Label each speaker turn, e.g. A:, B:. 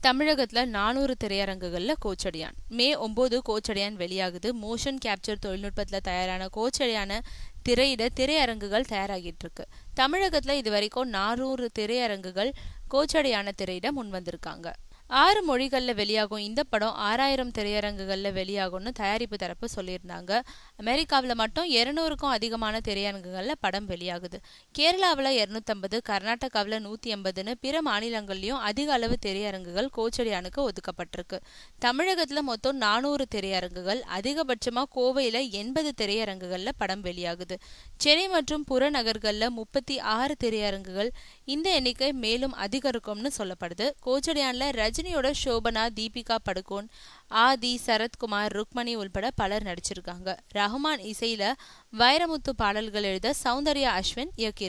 A: தமிழகத்துல 400 திரையரங்குகள்ல கோச்சடையான். மே 9 Kochadaiiyaan வெளியாகுது. Motion capture தொழில்நுட்பத்துல தயாரான கோச்சடையான திரையிட திரையரங்குகள் தயாராகிட்டு இருக்கு. தமிழகத்துல இது வரைக்கும் 400 திரையரங்குகள் கோச்சடையான திரையிட முன் வந்திருக்காங்க. 6 மொழிகள்ல வெளியாகும் இந்த படம் 6000 திரையரங்குகள்ல வெளியாகும்னு தயாரிப்பு தரப்பு சொல்லியிருந்தாங்க. அமெரிக்காவில் மட்டும் 200க்கும் அதிகமான திரையரங்குகள்ல படம் வெளியாகுது. கேரளாவில் 250, கர்நாடகாவில் 180ன்னு பிற மாநிலங்கள்லயும் அதிக அளவு திரையரங்குகள் கோச்சடையானுக்கு ஒதுக்கப்பட்டிருக்கு. தமிழகத்துல மொத்தம் 400 திரையரங்குகள், அதிகபட்சமா கோவையில 80 திரையரங்குகள்ல படம் வெளியாகுது. சென்னை மற்றும் புறநகர்கள்ல 36 திரையரங்குகள். இந்த எண்ணிக்கை மேலும் அதிகரிக்கும்னு சொல்லப்படுது. கோச்சடையான்ல ரஜினியோட ஷோபனா, தீபிகா படுகோன், ஆதி, சரத்குமார், ருக்மணி உள்பட பலர் நடிச்சிருக்காங்க. ரஹ்மான் இசையில வைரமுத்து பாடல்கள் எழுத சௌந்தர்யா அஸ்வின் இயக்கி